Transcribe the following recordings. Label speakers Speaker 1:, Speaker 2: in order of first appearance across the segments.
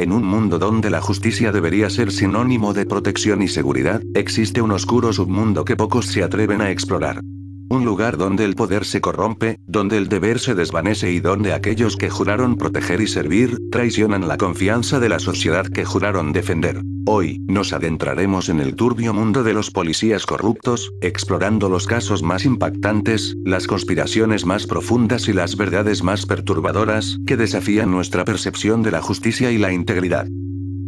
Speaker 1: En un mundo donde la justicia debería ser sinónimo de protección y seguridad, existe un oscuro submundo que pocos se atreven a explorar. Un lugar donde el poder se corrompe, donde el deber se desvanece y donde aquellos que juraron proteger y servir, traicionan la confianza de la sociedad que juraron defender. Hoy, nos adentraremos en el turbio mundo de los policías corruptos, explorando los casos más impactantes, las conspiraciones más profundas y las verdades más perturbadoras, que desafían nuestra percepción de la justicia y la integridad.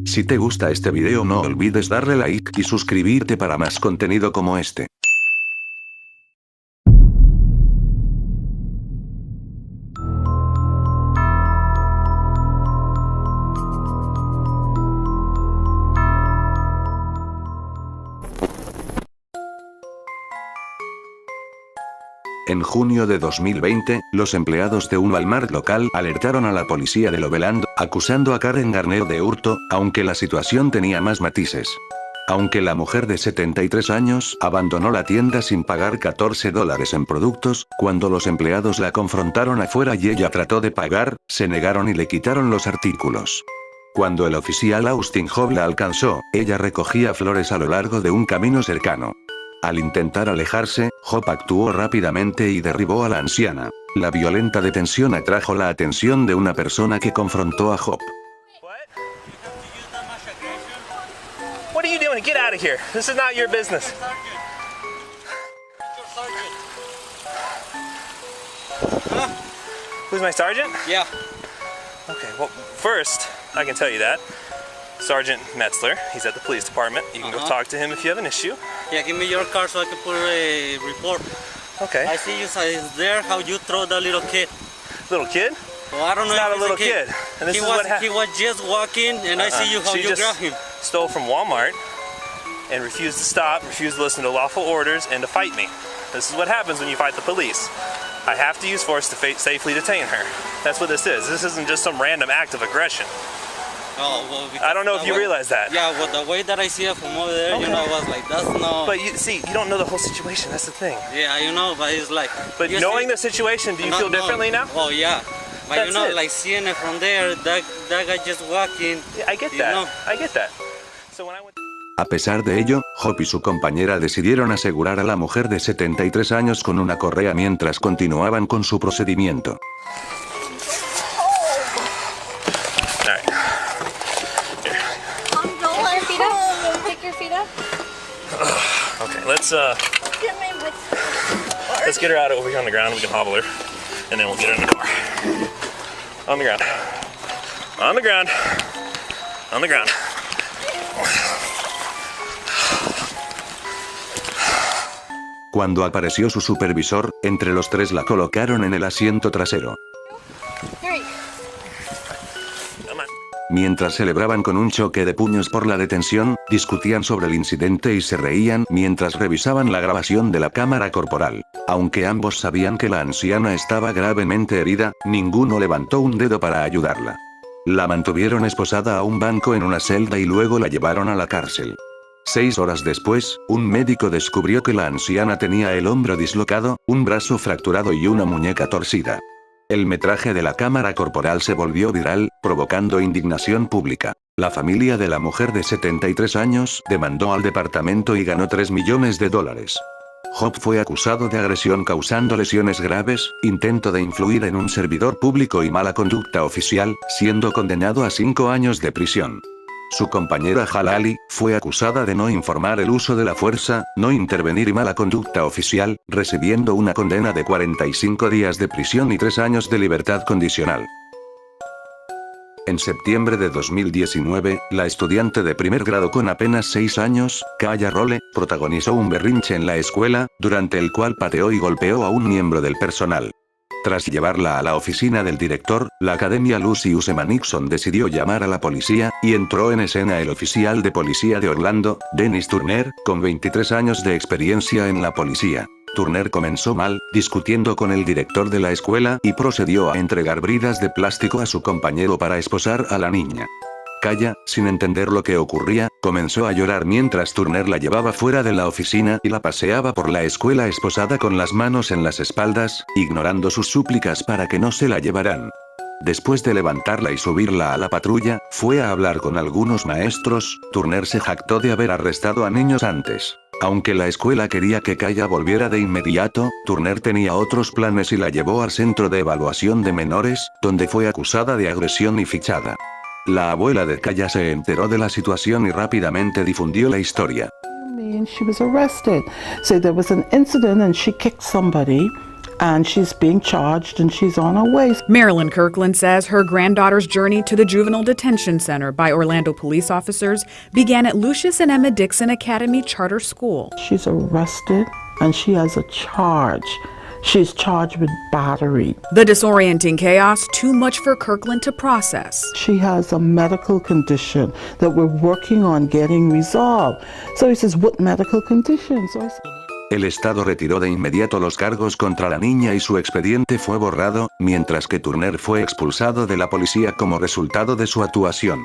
Speaker 1: Si te gusta este video no olvides darle like y suscribirte para más contenido como este. En junio de 2020, los empleados de un Walmart local alertaron a la policía de Loveland, acusando a Karen Garner de hurto, aunque la situación tenía más matices. Aunque la mujer de 73 años abandonó la tienda sin pagar $14 en productos, cuando los empleados la confrontaron afuera y ella trató de pagar, se negaron y le quitaron los artículos. Cuando el oficial Austin Hobb la alcanzó, ella recogía flores a lo largo de un camino cercano. Al intentar alejarse, Hobb actuó rápidamente y derribó a la anciana. La violenta detención atrajo la atención de una persona que confrontó a Hobb.
Speaker 2: What are you doing? Get out of here. This is not your business.
Speaker 3: Huh?
Speaker 2: Who's my sergeant?
Speaker 3: Yeah.
Speaker 2: Okay, well, first, I can tell you that. Sergeant Metzler, he's at the police department. You can go talk to him if you have an issue.
Speaker 3: Yeah, give me your card so I can put a report.
Speaker 2: Okay.
Speaker 3: I see you there, how you throw the little kid.
Speaker 2: Little kid?
Speaker 3: Well, I don't know
Speaker 2: He's not
Speaker 3: if
Speaker 2: a little kid. And this is what
Speaker 3: he was just walking and I see you how
Speaker 2: She
Speaker 3: you
Speaker 2: just
Speaker 3: grab him.
Speaker 2: stole from Walmart and refused to stop, refused to listen to lawful orders, and to fight me. This is what happens when you fight the police. I have to use force to safely detain her. That's what this is. This isn't just some random act of aggression.
Speaker 3: Oh, well,
Speaker 2: I don't know if you realize that.
Speaker 3: Yeah, well, the way that I see it from over there,
Speaker 2: Okay.
Speaker 3: you know, I was like, that's no...
Speaker 2: But you see, you don't know the whole situation. That's the thing.
Speaker 3: Yeah, you know, but it's like...
Speaker 2: But
Speaker 3: you
Speaker 2: knowing
Speaker 3: see,
Speaker 2: the situation, do you
Speaker 3: no,
Speaker 2: feel
Speaker 3: no.
Speaker 2: differently now?
Speaker 3: Oh, yeah. But
Speaker 2: That's
Speaker 3: you know,
Speaker 2: it.
Speaker 3: like seeing it from there, that guy just walking...
Speaker 2: Yeah, I get
Speaker 3: you
Speaker 2: that.
Speaker 3: know.
Speaker 2: I get that. So when I went...
Speaker 1: A pesar de ello, Hobb y su compañera decidieron asegurar a la mujer de 73 años con una correa mientras continuaban con su procedimiento.
Speaker 2: All right.
Speaker 4: I'm going feet up. Pick your feet up.
Speaker 2: Okay, let's get her out over here on the ground. We can hobble her, and then we'll get her in the car. On the ground. On the ground. On the ground.
Speaker 1: Cuando apareció su supervisor, entre los tres la colocaron en el asiento trasero.
Speaker 2: Come on.
Speaker 1: Mientras celebraban con un choque de puños por la detención, discutían sobre el incidente y se reían mientras revisaban la grabación de la cámara corporal. Aunque ambos sabían que la anciana estaba gravemente herida, ninguno levantó un dedo para ayudarla. La mantuvieron esposada a un banco en una celda y luego la llevaron a la cárcel. 6 horas después, un médico descubrió que la anciana tenía el hombro dislocado, un brazo fracturado y una muñeca torcida. El metraje de la cámara corporal se volvió viral, provocando indignación pública. La familia de la mujer de 73 años demandó al departamento y ganó $3 millones. Hobb fue acusado de agresión causando lesiones graves, intento de influir en un servidor público y mala conducta oficial, siendo condenado a 5 años de prisión. Su compañera Halali fue acusada de no informar el uso de la fuerza, no intervenir y mala conducta oficial, recibiendo una condena de 45 días de prisión y 3 años de libertad condicional. En septiembre de 2019, la estudiante de primer grado con apenas 6 años, Kaya Role, protagonizó un berrinche en la escuela, durante el cual pateó y golpeó a un miembro del personal. Tras llevarla a la oficina del director, la academia Lucius M. Nixon decidió llamar a la policía, y entró en escena el oficial de policía de Orlando, Dennis Turner, con 23 años de experiencia en la policía. Turner comenzó mal, discutiendo con el director de la escuela, y procedió a entregar bridas de plástico a su compañero para esposar a la niña. Kaya, sin entender lo que ocurría, comenzó a llorar mientras Turner la llevaba fuera de la oficina y la paseaba por la escuela esposada con las manos en las espaldas, ignorando sus súplicas para que no se la llevaran. Después de levantarla y subirla a la patrulla, fue a hablar con algunos maestros. Turner se jactó de haber arrestado a niños antes. Aunque la escuela quería que Kaya volviera de inmediato, Turner tenía otros planes y la llevó al centro de evaluación de menores, donde fue acusada de agresión y fichada. La abuela de Kaya se enteró de la situación y rápidamente difundió la historia.
Speaker 5: She was arrested. So there was an incident and she kicked somebody. And she's being charged and she's on her way.
Speaker 6: Marilyn Kirkland says her granddaughter's journey to the Juvenile Detention Center by Orlando police officers began at Lucius and Emma Dixon Academy Charter School.
Speaker 5: She's arrested and she has a charge. She's charged with battery.
Speaker 6: The disorienting chaos, too much for Kirkland to process.
Speaker 5: She has a medical condition that we're working on getting resolved. So he says, what medical condition? So I said,
Speaker 1: El Estado retiró de inmediato los cargos contra la niña y su expediente fue borrado, mientras que Turner fue expulsado de la policía como resultado de su actuación.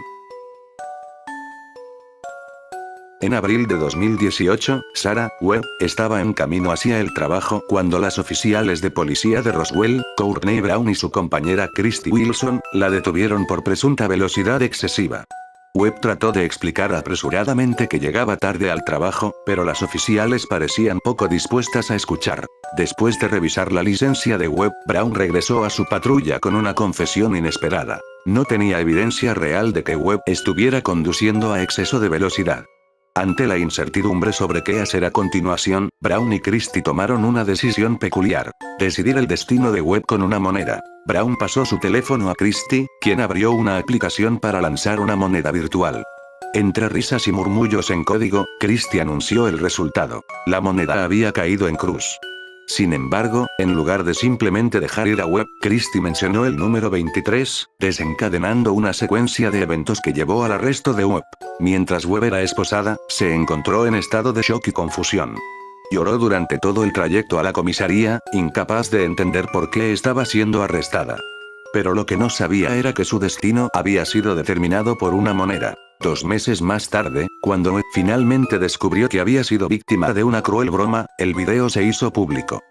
Speaker 1: En abril de 2018, Sarah Webb estaba en camino hacia el trabajo cuando las oficiales de policía de Roswell, Courtney Brown y su compañera Christy Wilson, la detuvieron por presunta velocidad excesiva. Webb trató de explicar apresuradamente que llegaba tarde al trabajo, pero las oficiales parecían poco dispuestas a escuchar. Después de revisar la licencia de Webb, Brown regresó a su patrulla con una confesión inesperada. No tenía evidencia real de que Webb estuviera conduciendo a exceso de velocidad. Ante la incertidumbre sobre qué hacer a continuación, Brown y Christie tomaron una decisión peculiar: decidir el destino de Webb con una moneda. Brown pasó su teléfono a Christie, quien abrió una aplicación para lanzar una moneda virtual. Entre risas y murmullos en código, Christie anunció el resultado. La moneda había caído en cruz. Sin embargo, en lugar de simplemente dejar ir a Webb, Christie mencionó el número 23, desencadenando una secuencia de eventos que llevó al arresto de Webb. Mientras Webb era esposada, se encontró en estado de shock y confusión. Lloró durante todo el trayecto a la comisaría, incapaz de entender por qué estaba siendo arrestada. Pero lo que no sabía era que su destino había sido determinado por una moneda. 2 meses más tarde, cuando Webb finalmente descubrió que había sido víctima de una cruel broma, el video se hizo público.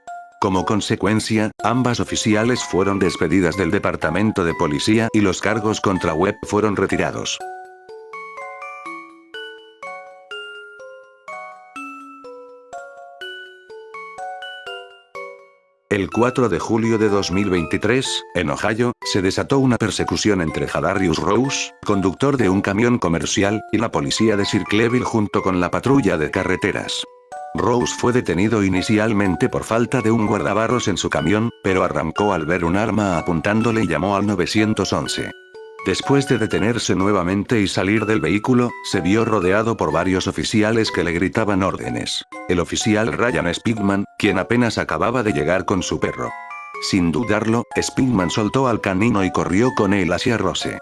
Speaker 1: Como consecuencia, ambas oficiales fueron despedidas del departamento de policía y los cargos contra Webb fueron retirados. El 4 de julio de 2023, en Ohio, se desató una persecución entre Jadarius Rose, conductor de un camión comercial, y la policía de Circleville junto con la patrulla de carreteras. Rose fue detenido inicialmente por falta de un guardabarros en su camión, pero arrancó al ver un arma apuntándole y llamó al 911. Después de detenerse nuevamente y salir del vehículo, se vio rodeado por varios oficiales que le gritaban órdenes. El oficial Ryan Spigman, quien apenas acababa de llegar con su perro. Sin dudarlo, Spigman soltó al canino y corrió con él hacia Rose.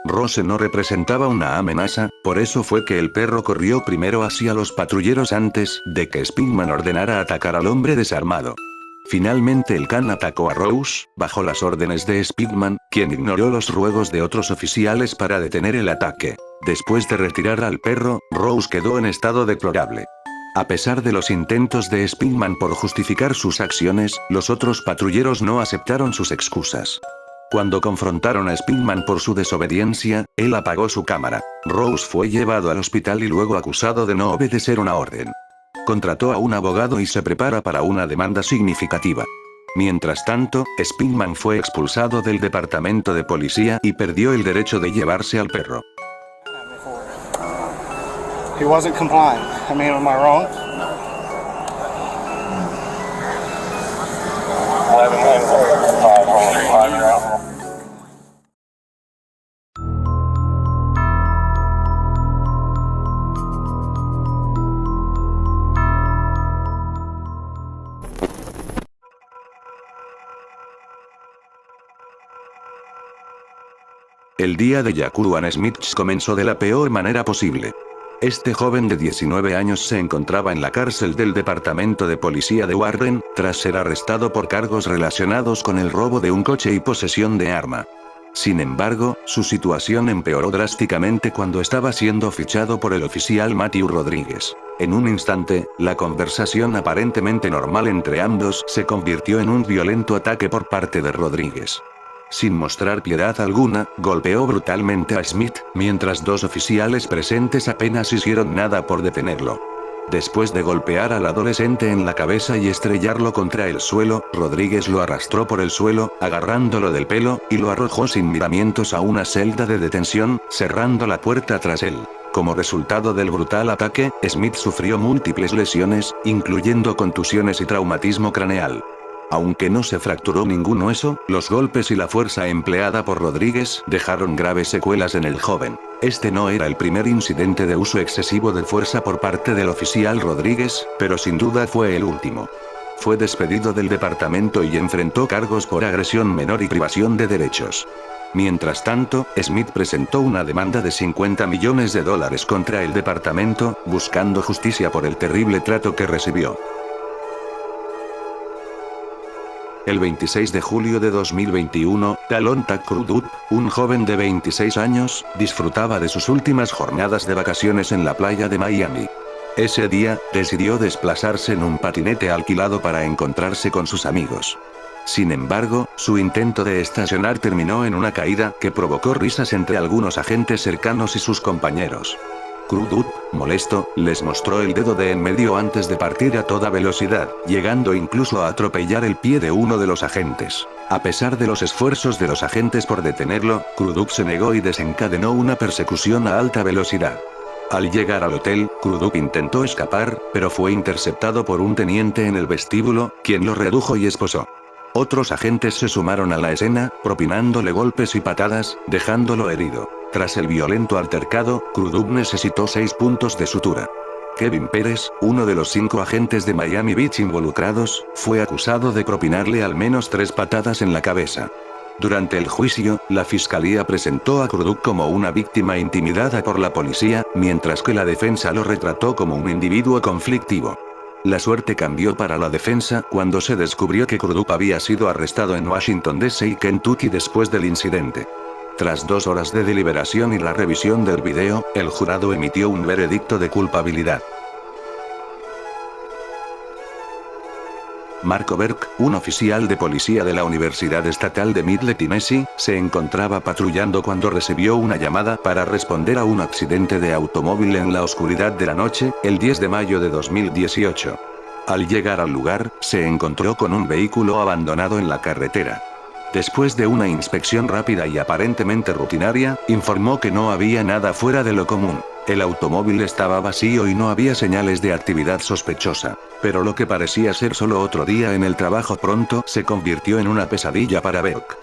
Speaker 1: Rose no representaba una amenaza, por eso fue que el perro corrió primero hacia los patrulleros antes de que Spigman ordenara atacar al hombre desarmado. Finalmente el can atacó a Rose, bajo las órdenes de Spigman, quien ignoró los ruegos de otros oficiales para detener el ataque. Después de retirar al perro, Rose quedó en estado deplorable. A pesar de los intentos de Spigman por justificar sus acciones, los otros patrulleros no aceptaron sus excusas. Cuando confrontaron a Spigman por su desobediencia, él apagó su cámara. Rose fue llevado al hospital y luego acusado de no obedecer una orden. Contrató a un abogado y se prepara para una demanda significativa. Mientras tanto, Spigman fue expulsado del departamento de policía y perdió el derecho de llevarse al perro.
Speaker 7: He wasn't complying. I mean, am I wrong?
Speaker 1: El día de Jaquan Smith comenzó de la peor manera posible. Este joven de 19 años se encontraba en la cárcel del departamento de policía de Warren, tras ser arrestado por cargos relacionados con el robo de un coche y posesión de arma. Sin embargo, su situación empeoró drásticamente cuando estaba siendo fichado por el oficial Matthew Rodríguez. En un instante, la conversación aparentemente normal entre ambos se convirtió en un violento ataque por parte de Rodríguez. Sin mostrar piedad alguna, golpeó brutalmente a Smith, mientras dos oficiales presentes apenas hicieron nada por detenerlo. Después de golpear al adolescente en la cabeza y estrellarlo contra el suelo, Rodríguez lo arrastró por el suelo, agarrándolo del pelo, y lo arrojó sin miramientos a una celda de detención, cerrando la puerta tras él. Como resultado del brutal ataque, Smith sufrió múltiples lesiones, incluyendo contusiones y traumatismo craneal. Aunque no se fracturó ningún hueso, los golpes y la fuerza empleada por Rodríguez dejaron graves secuelas en el joven. Este no era el primer incidente de uso excesivo de fuerza por parte del oficial Rodríguez, pero sin duda fue el último. Fue despedido del departamento y enfrentó cargos por agresión menor y privación de derechos. Mientras tanto, Smith presentó una demanda de $50 millones contra el departamento, buscando justicia por el terrible trato que recibió. El 26 de julio de 2021, Talonta Crudup, un joven de 26 años, disfrutaba de sus últimas jornadas de vacaciones en la playa de Miami. Ese día, decidió desplazarse en un patinete alquilado para encontrarse con sus amigos. Sin embargo, su intento de estacionar terminó en una caída que provocó risas entre algunos agentes cercanos y sus compañeros. Crudup, molesto, les mostró el dedo de en medio antes de partir a toda velocidad, llegando incluso a atropellar el pie de uno de los agentes. A pesar de los esfuerzos de los agentes por detenerlo, Crudup se negó y desencadenó una persecución a alta velocidad. Al llegar al hotel, Crudup intentó escapar, pero fue interceptado por un teniente en el vestíbulo, quien lo redujo y esposó. Otros agentes se sumaron a la escena, propinándole golpes y patadas, dejándolo herido. Tras el violento altercado, Crudup necesitó 6 puntos de sutura. Kevin Pérez, uno de los 5 agentes de Miami Beach involucrados, fue acusado de propinarle al menos 3 patadas en la cabeza. Durante el juicio, la fiscalía presentó a Crudup como una víctima intimidada por la policía, mientras que la defensa lo retrató como un individuo conflictivo. La suerte cambió para la defensa cuando se descubrió que Crudup había sido arrestado en Washington D.C. y Kentucky después del incidente. Tras 2 horas de deliberación y la revisión del video, el jurado emitió un veredicto de culpabilidad. Marco Burke, un oficial de policía de la Universidad Estatal de Middle Tennessee, se encontraba patrullando cuando recibió una llamada para responder a un accidente de automóvil en la oscuridad de la noche, el 10 de mayo de 2018. Al llegar al lugar, se encontró con un vehículo abandonado en la carretera. Después de una inspección rápida y aparentemente rutinaria, informó que no había nada fuera de lo común. El automóvil estaba vacío y no había señales de actividad sospechosa. Pero lo que parecía ser solo otro día en el trabajo pronto se convirtió en una pesadilla para Burke.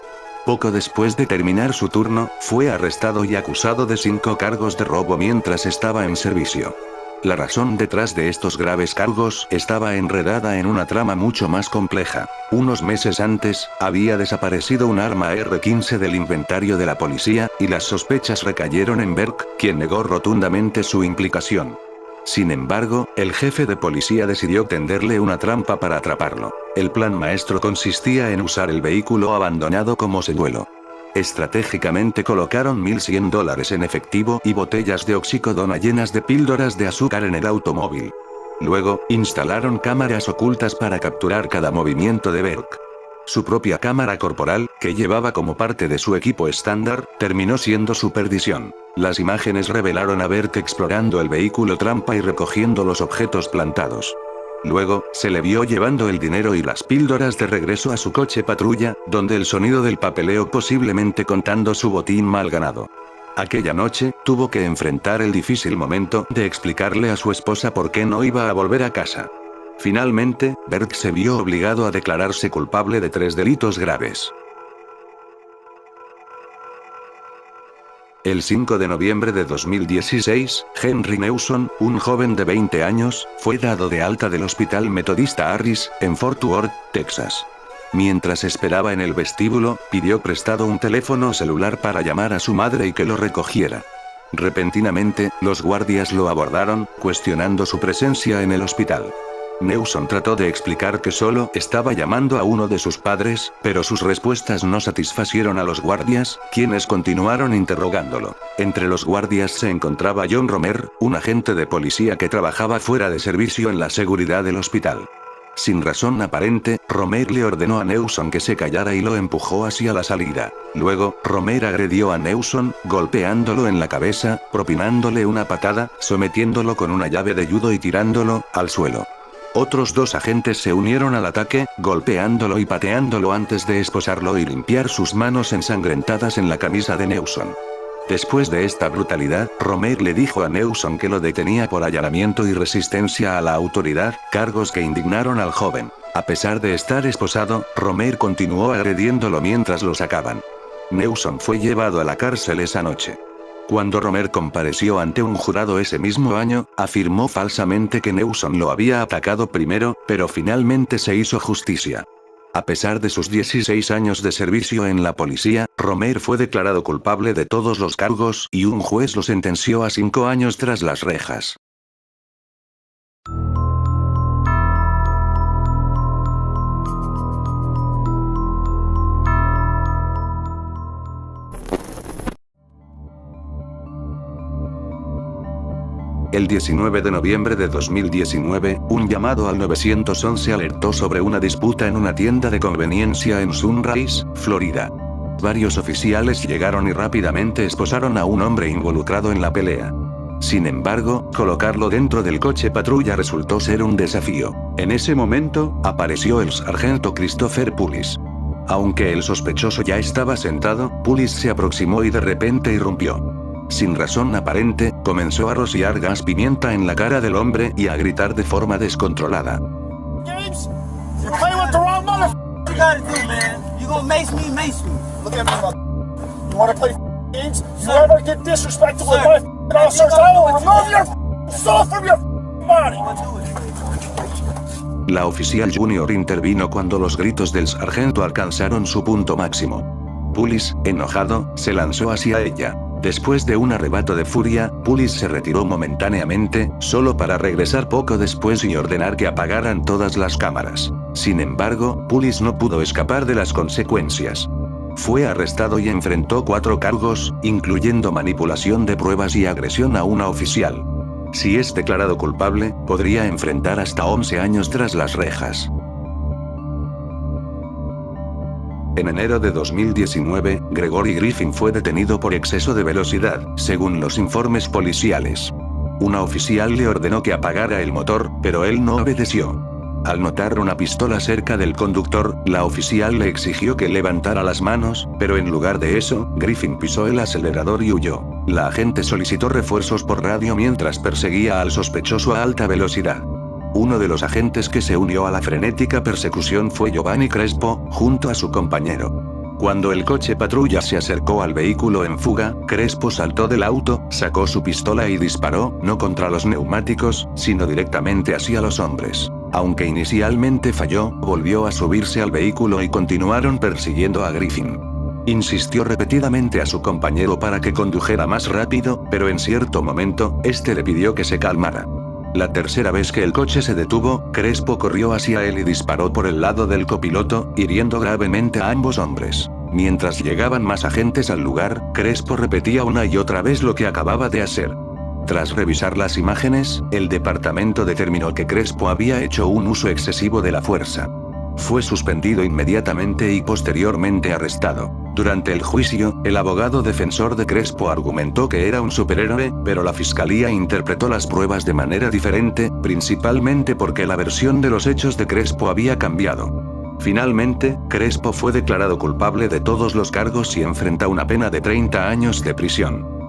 Speaker 1: Poco después de terminar su turno, fue arrestado y acusado de 5 cargos de robo mientras estaba en servicio. La razón detrás de estos graves cargos estaba enredada en una trama mucho más compleja. Unos meses antes, había desaparecido un arma R-15 del inventario de la policía, y las sospechas recayeron en Burke, quien negó rotundamente su implicación. Sin embargo, el jefe de policía decidió tenderle una trampa para atraparlo. El plan maestro consistía en usar el vehículo abandonado como señuelo. Estratégicamente colocaron $1,100 en efectivo y botellas de oxicodona llenas de píldoras de azúcar en el automóvil. Luego, instalaron cámaras ocultas para capturar cada movimiento de Burke. Su propia cámara corporal, que llevaba como parte de su equipo estándar, terminó siendo su perdición. Las imágenes revelaron a Burke explorando el vehículo trampa y recogiendo los objetos plantados. Luego, se le vio llevando el dinero y las píldoras de regreso a su coche patrulla, donde el sonido del papeleo posiblemente contando su botín mal ganado. Aquella noche, tuvo que enfrentar el difícil momento de explicarle a su esposa por qué no iba a volver a casa. Finalmente, Burke se vio obligado a declararse culpable de 3 delitos graves. El 5 de noviembre de 2016, Henry Newson, un joven de 20 años, fue dado de alta del Hospital Metodista Harris, en Fort Worth, Texas. Mientras esperaba en el vestíbulo, pidió prestado un teléfono celular para llamar a su madre y que lo recogiera. Repentinamente, los guardias lo abordaron, cuestionando su presencia en el hospital. Newson trató de explicar que solo estaba llamando a uno de sus padres, pero sus respuestas no satisfacieron a los guardias, quienes continuaron interrogándolo. Entre los guardias se encontraba John Romer, un agente de policía que trabajaba fuera de servicio en la seguridad del hospital. Sin razón aparente, Romer le ordenó a Newson que se callara y lo empujó hacia la salida. Luego, Romer agredió a Newson, golpeándolo en la cabeza, propinándole una patada, sometiéndolo con una llave de judo y tirándolo al suelo. Otros 2 agentes se unieron al ataque, golpeándolo y pateándolo antes de esposarlo y limpiar sus manos ensangrentadas en la camisa de Newson. Después de esta brutalidad, Romer le dijo a Newson que lo detenía por allanamiento y resistencia a la autoridad, cargos que indignaron al joven. A pesar de estar esposado, Romer continuó agrediéndolo mientras lo sacaban. Newson fue llevado a la cárcel esa noche. Cuando Romer compareció ante un jurado ese mismo año, afirmó falsamente que Newson lo había atacado primero, pero finalmente se hizo justicia. A pesar de sus 16 años de servicio en la policía, Romer fue declarado culpable de todos los cargos y un juez lo sentenció a 5 años tras las rejas. El 19 de noviembre de 2019, un llamado al 911 alertó sobre una disputa en una tienda de conveniencia en Sunrise, Florida. Varios oficiales llegaron y rápidamente esposaron a un hombre involucrado en la pelea. Sin embargo, colocarlo dentro del coche patrulla resultó ser un desafío. En ese momento, apareció el sargento Christopher Pulis. Aunque el sospechoso ya estaba sentado, Pulis se aproximó y de repente irrumpió. Sin razón aparente, comenzó a rociar gas pimienta en la cara del hombre y a gritar de forma descontrolada.
Speaker 8: James, you're playing with the wrong mother. What you gotta do, man? You gonna mace me, mace me. Look at me, mother. You wanna play games? You ever get disrespectful with my officers, I will remove your soul from your body.
Speaker 1: La oficial junior intervino cuando los gritos del sargento alcanzaron su punto máximo. Pulis, enojado, se lanzó hacia ella. Después de un arrebato de furia, Pulis se retiró momentáneamente, solo para regresar poco después y ordenar que apagaran todas las cámaras. Sin embargo, Pulis no pudo escapar de las consecuencias. Fue arrestado y enfrentó 4 cargos, incluyendo manipulación de pruebas y agresión a una oficial. Si es declarado culpable, podría enfrentar hasta 11 años tras las rejas. En enero de 2019, Gregory Griffin fue detenido por exceso de velocidad, según los informes policiales. Una oficial le ordenó que apagara el motor, pero él no obedeció. Al notar una pistola cerca del conductor, la oficial le exigió que levantara las manos, pero en lugar de eso, Griffin pisó el acelerador y huyó. La agente solicitó refuerzos por radio mientras perseguía al sospechoso a alta velocidad. Uno de los agentes que se unió a la frenética persecución fue Giovanni Crespo, junto a su compañero. Cuando el coche patrulla se acercó al vehículo en fuga, Crespo saltó del auto, sacó su pistola y disparó, no contra los neumáticos, sino directamente hacia los hombres. Aunque inicialmente falló, volvió a subirse al vehículo y continuaron persiguiendo a Griffin. Insistió repetidamente a su compañero para que condujera más rápido, pero en cierto momento, este le pidió que se calmara. La tercera vez que el coche se detuvo, Crespo corrió hacia él y disparó por el lado del copiloto, hiriendo gravemente a ambos hombres. Mientras llegaban más agentes al lugar, Crespo repetía una y otra vez lo que acababa de hacer. Tras revisar las imágenes, el departamento determinó que Crespo había hecho un uso excesivo de la fuerza. Fue suspendido inmediatamente y posteriormente arrestado. Durante el juicio, el abogado defensor de Crespo argumentó que era un superhéroe, pero la fiscalía interpretó las pruebas de manera diferente, principalmente porque la versión de los hechos de Crespo había cambiado. Finalmente, Crespo fue declarado culpable de todos los cargos y enfrenta una pena de 30 años de prisión.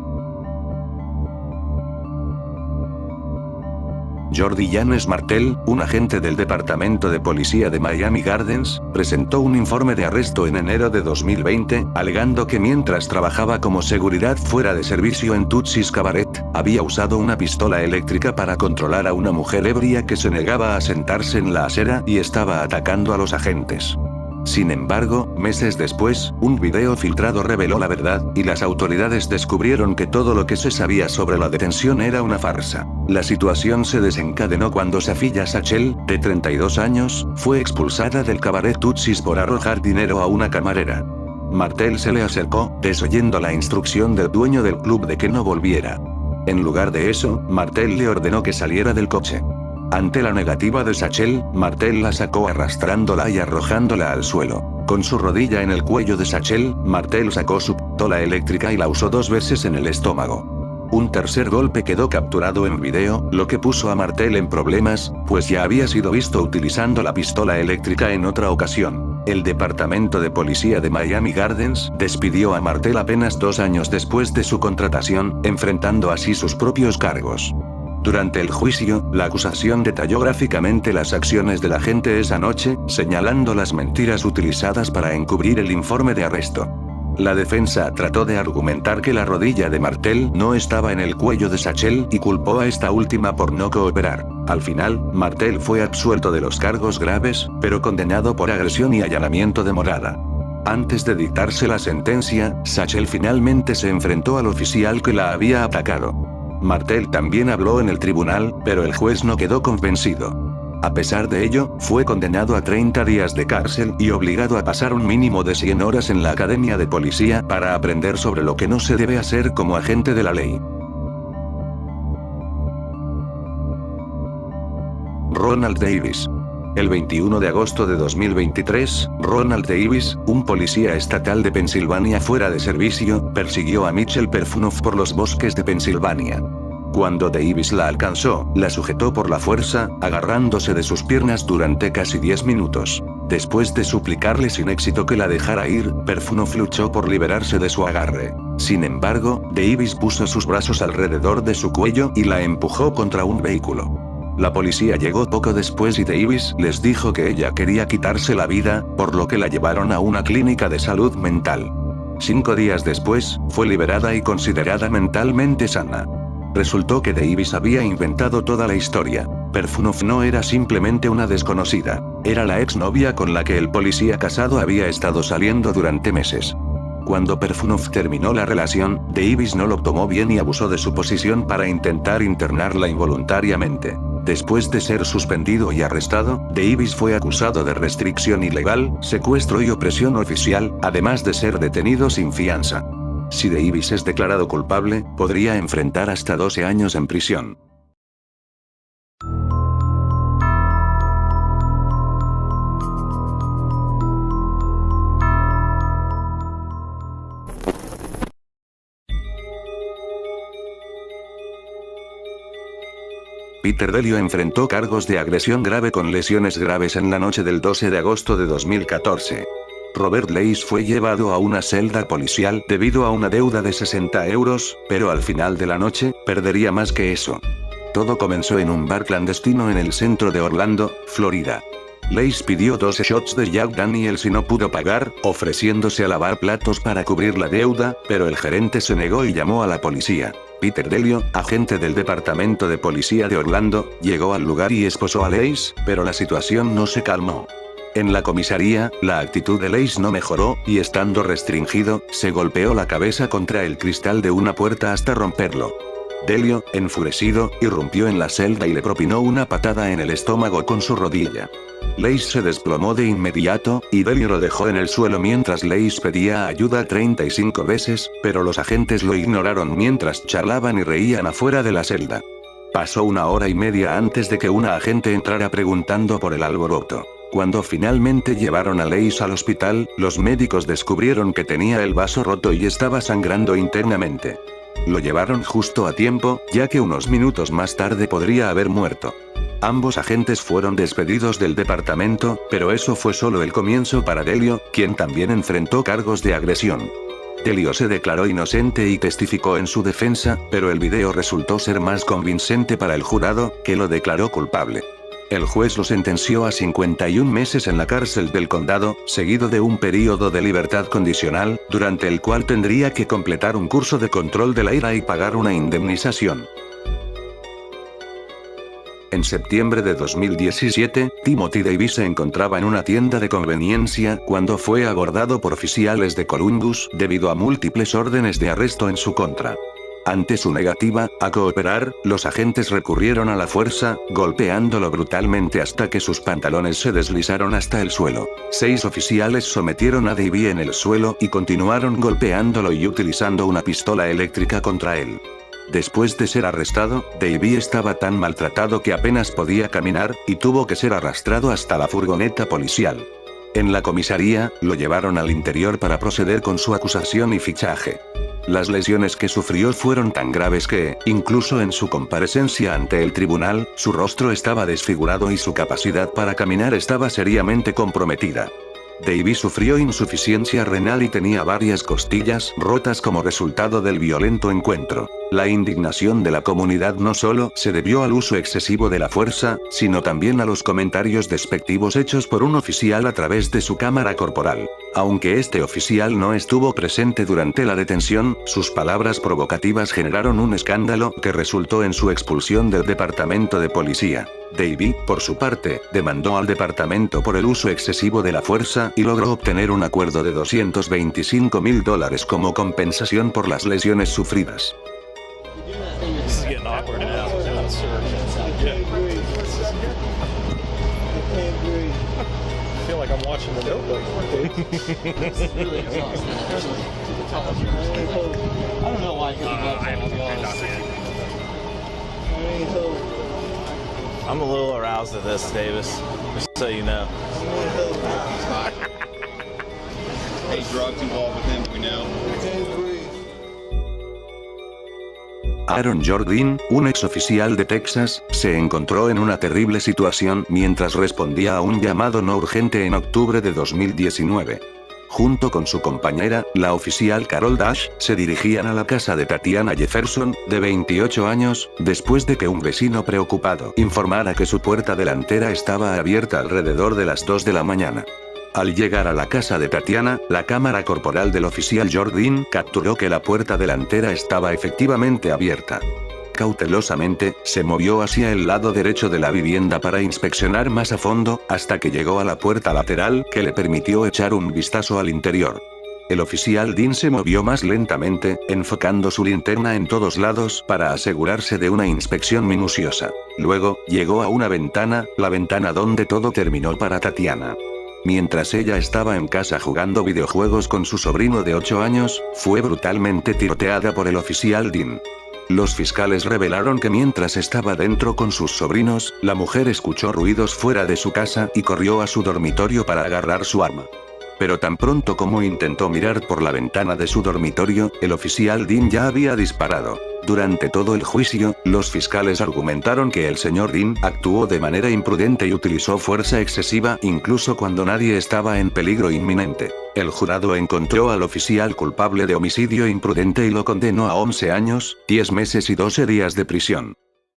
Speaker 1: Jordi Yanes Martel, un agente del Departamento de Policía de Miami Gardens, presentó un informe de arresto en enero de 2020, alegando que mientras trabajaba como seguridad fuera de servicio en Tootsie's Cabaret, había usado una pistola eléctrica para controlar a una mujer ebria que se negaba a sentarse en la acera y estaba atacando a los agentes. Sin embargo, meses después, un video filtrado reveló la verdad, y las autoridades descubrieron que todo lo que se sabía sobre la detención era una farsa. La situación se desencadenó cuando Safiya Sachel, de 32 años, fue expulsada del cabaret Tootsie's por arrojar dinero a una camarera. Martel se le acercó, desoyendo la instrucción del dueño del club de que no volviera. En lugar de eso, Martel le ordenó que saliera del coche. Ante la negativa de Sachel, Martel la sacó arrastrándola y arrojándola al suelo. Con su rodilla en el cuello de Sachel, Martel sacó su pistola eléctrica y la usó 2 veces en el estómago. Un tercer golpe quedó capturado en video, lo que puso a Martel en problemas, pues ya había sido visto utilizando la pistola eléctrica en otra ocasión. El Departamento de Policía de Miami Gardens despidió a Martel apenas 2 años después de su contratación, enfrentando así sus propios cargos. Durante el juicio, la acusación detalló gráficamente las acciones del agente esa noche, señalando las mentiras utilizadas para encubrir el informe de arresto. La defensa trató de argumentar que la rodilla de Martel no estaba en el cuello de Sachel y culpó a esta última por no cooperar. Al final, Martel fue absuelto de los cargos graves, pero condenado por agresión y allanamiento de morada. Antes de dictarse la sentencia, Sachel finalmente se enfrentó al oficial que la había atacado. Martel también habló en el tribunal, pero el juez no quedó convencido. A pesar de ello, fue condenado a 30 días de cárcel y obligado a pasar un mínimo de 100 horas en la academia de policía para aprender sobre lo que no se debe hacer como agente de la ley. Ronald Davis. El 21 de agosto de 2023, Ronald Davis, un policía estatal de Pensilvania fuera de servicio, persiguió a Michelle Perfunoff por los bosques de Pensilvania. Cuando Davis la alcanzó, la sujetó por la fuerza, agarrándose de sus piernas durante casi 10 minutos. Después de suplicarle sin éxito que la dejara ir, Perfunoff luchó por liberarse de su agarre. Sin embargo, Davis puso sus brazos alrededor de su cuello y la empujó contra un vehículo. La policía llegó poco después y Davis les dijo que ella quería quitarse la vida, por lo que la llevaron a una clínica de salud mental. 5 días después, fue liberada y considerada mentalmente sana. Resultó que Davis había inventado toda la historia. Perfunoff no era simplemente una desconocida. Era la exnovia con la que el policía casado había estado saliendo durante meses. Cuando Perfunoff terminó la relación, Davis no lo tomó bien y abusó de su posición para intentar internarla involuntariamente. Después de ser suspendido y arrestado, Davis fue acusado de restricción ilegal, secuestro y opresión oficial, además de ser detenido sin fianza. Si Davis es declarado culpable, podría enfrentar hasta 12 años en prisión. Peter Delio enfrentó cargos de agresión grave con lesiones graves en la noche del 12 de agosto de 2014. Robert Leis fue llevado a una celda policial debido a una deuda de 60 euros, pero al final de la noche, perdería más que eso. Todo comenzó en un bar clandestino en el centro de Orlando, Florida. Leis pidió 12 shots de Jack Daniels y no pudo pagar, ofreciéndose a lavar platos para cubrir la deuda, pero el gerente se negó y llamó a la policía. Peter Delio, agente del Departamento de Policía de Orlando, llegó al lugar y esposó a Leis, pero la situación no se calmó. En la comisaría, la actitud de Leis no mejoró, y estando restringido, se golpeó la cabeza contra el cristal de una puerta hasta romperlo. Delio, enfurecido, irrumpió en la celda y le propinó una patada en el estómago con su rodilla. Leis se desplomó de inmediato, y Delio lo dejó en el suelo mientras Leis pedía ayuda 35 veces, pero los agentes lo ignoraron mientras charlaban y reían afuera de la celda. Pasó 1 hora y media antes de que una agente entrara preguntando por el alboroto. Cuando finalmente llevaron a Leis al hospital, los médicos descubrieron que tenía el vaso roto y estaba sangrando internamente. Lo llevaron justo a tiempo, ya que unos minutos más tarde podría haber muerto. Ambos agentes fueron despedidos del departamento, pero eso fue solo el comienzo para Delio, quien también enfrentó cargos de agresión. Delio se declaró inocente y testificó en su defensa, pero el video resultó ser más convincente para el jurado, que lo declaró culpable. El juez lo sentenció a 51 meses en la cárcel del condado, seguido de un período de libertad condicional, durante el cual tendría que completar un curso de control de la ira y pagar una indemnización. En septiembre de 2017, Timothy Davis se encontraba en una tienda de conveniencia cuando fue abordado por oficiales de Columbus, debido a múltiples órdenes de arresto en su contra. Ante su negativa a cooperar, los agentes recurrieron a la fuerza, golpeándolo brutalmente hasta que sus pantalones se deslizaron hasta el suelo. 6 oficiales sometieron a Davis en el suelo y continuaron golpeándolo y utilizando una pistola eléctrica contra él. Después de ser arrestado, Davey estaba tan maltratado que apenas podía caminar, y tuvo que ser arrastrado hasta la furgoneta policial. En la comisaría, lo llevaron al interior para proceder con su acusación y fichaje. Las lesiones que sufrió fueron tan graves que, incluso en su comparecencia ante el tribunal, su rostro estaba desfigurado y su capacidad para caminar estaba seriamente comprometida. Davey sufrió insuficiencia renal y tenía varias costillas rotas como resultado del violento encuentro. La indignación de la comunidad no solo se debió al uso excesivo de la fuerza, sino también a los comentarios despectivos hechos por un oficial a través de su cámara corporal. Aunque este oficial no estuvo presente durante la detención, sus palabras provocativas generaron un escándalo que resultó en su expulsión del departamento de policía. Davey, por su parte, demandó al departamento por el uso excesivo de la fuerza y logró obtener un acuerdo de $225,000 como compensación por las lesiones sufridas.
Speaker 9: I'm a little aroused at this, Davis, just so you know.
Speaker 10: Hey, drugs involved with him, we know.
Speaker 1: Aaron Jordan, un exoficial de Texas, se encontró en una terrible situación mientras respondía a un llamado no urgente en octubre de 2019. Junto con su compañera, la oficial Carol Dash, se dirigían a la casa de Tatiana Jefferson, de 28 años, después de que un vecino preocupado informara que su puerta delantera estaba abierta alrededor de las 2 de la mañana. Al llegar a la casa de Tatiana, la cámara corporal del oficial Jordan capturó que la puerta delantera estaba efectivamente abierta. Cautelosamente, se movió hacia el lado derecho de la vivienda para inspeccionar más a fondo, hasta que llegó a la puerta lateral que le permitió echar un vistazo al interior. El oficial Dean se movió más lentamente, enfocando su linterna en todos lados para asegurarse de una inspección minuciosa. Luego, llegó a una ventana, la ventana donde todo terminó para Tatiana. Mientras ella estaba en casa jugando videojuegos con su sobrino de 8 años, fue brutalmente tiroteada por el oficial Dean. Los fiscales revelaron que mientras estaba dentro con sus sobrinos, la mujer escuchó ruidos fuera de su casa y corrió a su dormitorio para agarrar su arma. Pero tan pronto como intentó mirar por la ventana de su dormitorio, el oficial Dean ya había disparado. Durante todo el juicio, los fiscales argumentaron que el señor Dean actuó de manera imprudente y utilizó fuerza excesiva incluso cuando nadie estaba en peligro inminente. El jurado encontró al oficial culpable de homicidio imprudente y lo condenó a 11 años, 10 meses y 12 días de prisión.